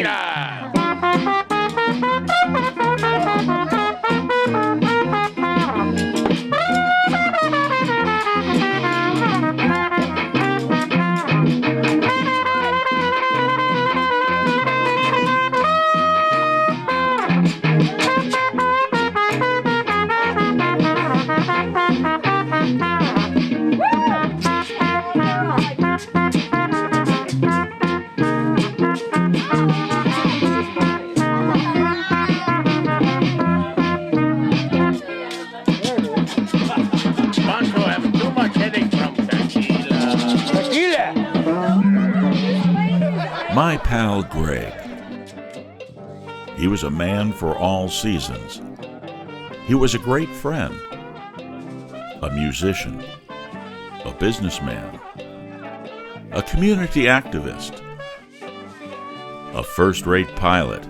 Tequila! Pancho having too much headache from tequila. Tequila! My pal Greg. He was a man for all seasons. He was a great friend, a musician, a businessman, a community activist, a first-rate pilot,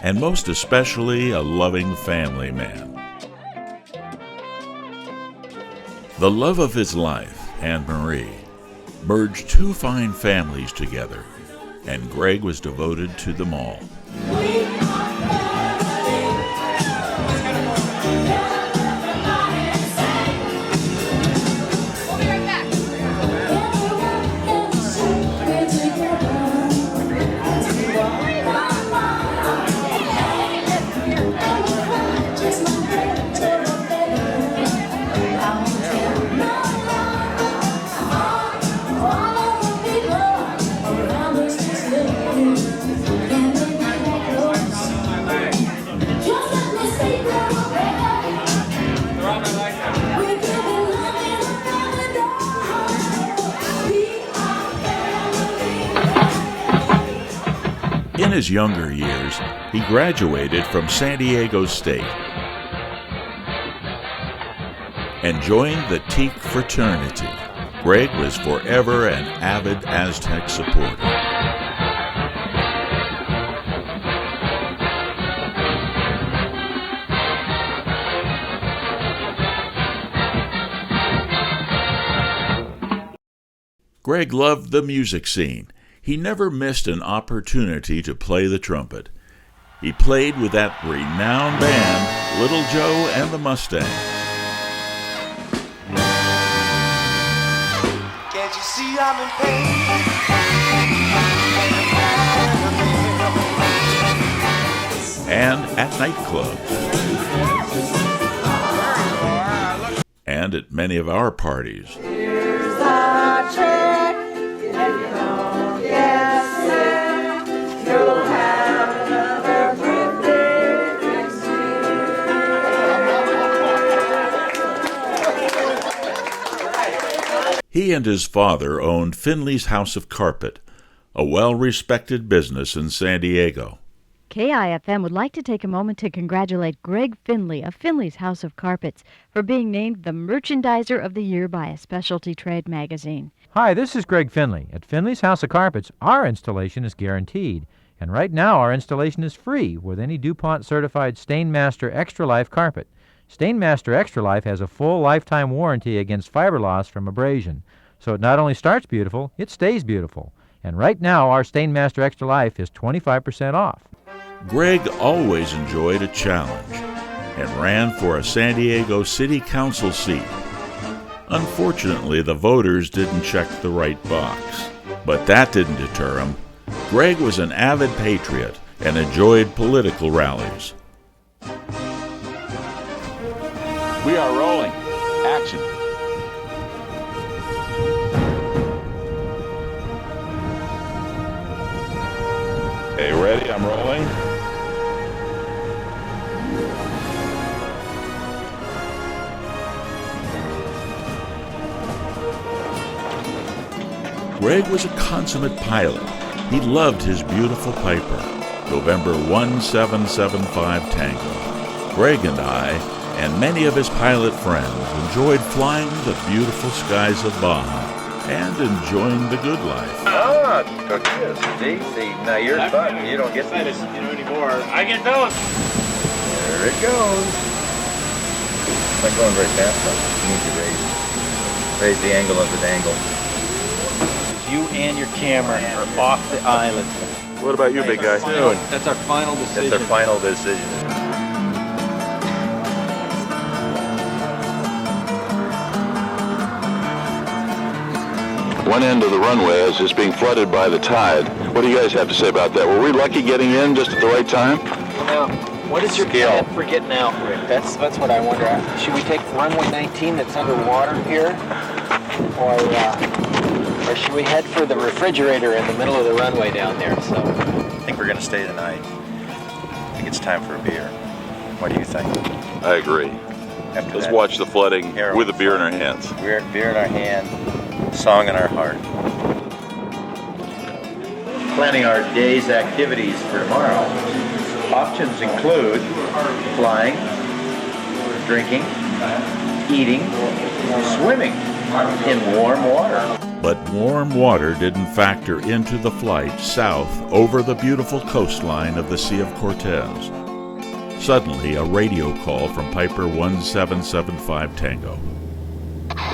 and most especially a loving family man. The love of his life, Anne Marie, merged two fine families together, and Greg was devoted to them all. In his younger years, he graduated from San Diego State and joined the Teak fraternity. Greg was forever an avid Aztec supporter. Greg loved the music scene. He never missed an opportunity to play the trumpet. He played with that renowned band, Little Joe and the Mustangs. Can't you see I'm in pain? And at nightclubs. And at many of our parties. Here's a check, if you don't guess it, you'll have another birthday next year. He and his father owned Finley's House of Carpet, a well-respected business in San Diego. KIFM would like to take a moment to congratulate Greg Finley of Finley's House of Carpets for being named the Merchandiser of the Year by a specialty trade magazine. Hi, this is Greg Finley. At Finley's House of Carpets, our installation is guaranteed. And right now, our installation is free with any DuPont certified Stainmaster Extra Life carpet. Stainmaster Extra Life has a full lifetime warranty against fiber loss from abrasion. So it not only starts beautiful, it stays beautiful. And right now, our Stainmaster Extra Life is 25% off. Greg always enjoyed a challenge and ran for a San Diego City Council seat. Unfortunately, the voters didn't check the right box, but that didn't deter him. Greg was an avid patriot and enjoyed political rallies. We are rolling. Action. Okay, ready? I'm rolling. Greg was a consummate pilot. He loved his beautiful Piper, November 1775 Tango. Greg and I, and many of his pilot friends, enjoyed flying the beautiful skies of Baja and enjoying the good life. Ah, tortillas. See, now you're fun. You don't get this. Anymore. I get those. There it goes. It's not going very fast, though. You need to raise the angle of the dangle. You and your camera are off the island. What about you, big guy? That's our final decision. That's our final decision. One end of the runway is just being flooded by the tide. What do you guys have to say about that? Were we lucky getting in just at the right time? Now, what is your plan for getting out, Rick? That's what I wonder. Should we take runway 19 that's underwater here? Or should we head for the refrigerator in the middle of the runway down there? So I think we're going to stay tonight. I think it's time for a beer. What do you think? I agree. After Let's that watch the flooding with a beer in our hands. Beer in our hand, song in our heart. Planning our day's activities for tomorrow. Options include flying, drinking, eating, swimming in warm water. But warm water didn't factor into the flight south over the beautiful coastline of the Sea of Cortez. Suddenly, a radio call from Piper 1775 Tango.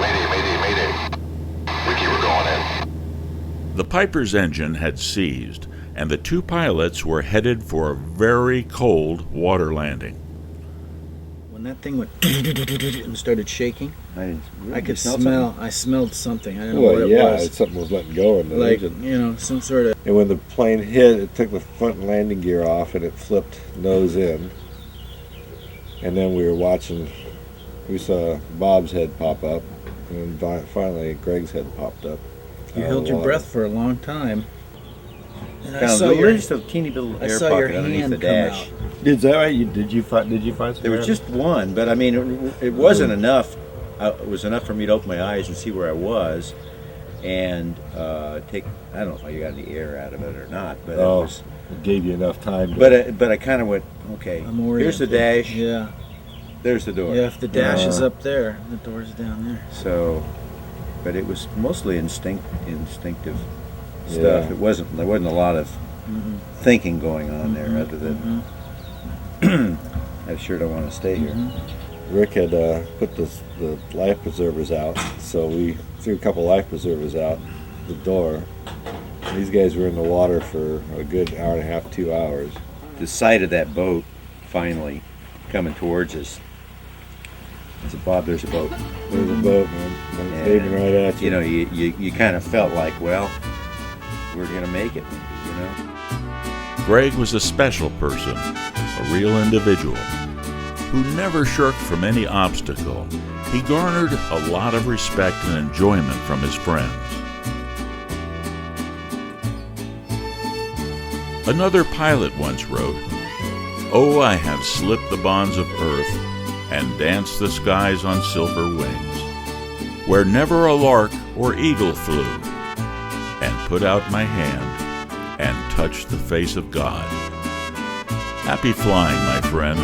Mayday. Ricky, we're going in. The Piper's engine had seized, and the two pilots were headed for a very cold water landing. When that thing went and started shaking, I could smell. I smelled something. I don't know what it was. Something was letting go in the engine. You know, some sort of. And when the plane hit, it took the front landing gear off, and it flipped nose in. And then we were watching. We saw Bob's head pop up, and finally Greg's head popped up. You held your breath for a long time. And I Found saw your, just a teeny little I air saw your pocket underneath hand the come dash. out. Is that right? Did you find some? There was just one, but I mean, it wasn't enough. It was enough for me to open my eyes and see where I was, and take. I don't know if I got any air out of it or not, but it gave you enough time. But I kind of went, okay. Here's the dash. Yeah. There's the door. Yeah. If the dash is up there, the door's down there. So, but it was mostly instinctive stuff. Yeah. There wasn't a lot of thinking going on there, other than I sure don't want to stay here. Rick had put the life preservers out, so we threw a couple life preservers out the door. These guys were in the water for a good hour and a half, 2 hours. The sight of that boat finally coming towards us. I said, Bob, there's a boat. There's a boat, man. It's waving right at you. You know, you kind of felt like, well, we're going to make it, you know. Greg was a special person, a real individual, who never shirked from any obstacle. He garnered a lot of respect and enjoyment from his friends. Another pilot once wrote, "Oh, I have slipped the bonds of earth and danced the skies on silver wings, where never a lark or eagle flew, and put out my hand and touched the face of God." Happy flying, my friend.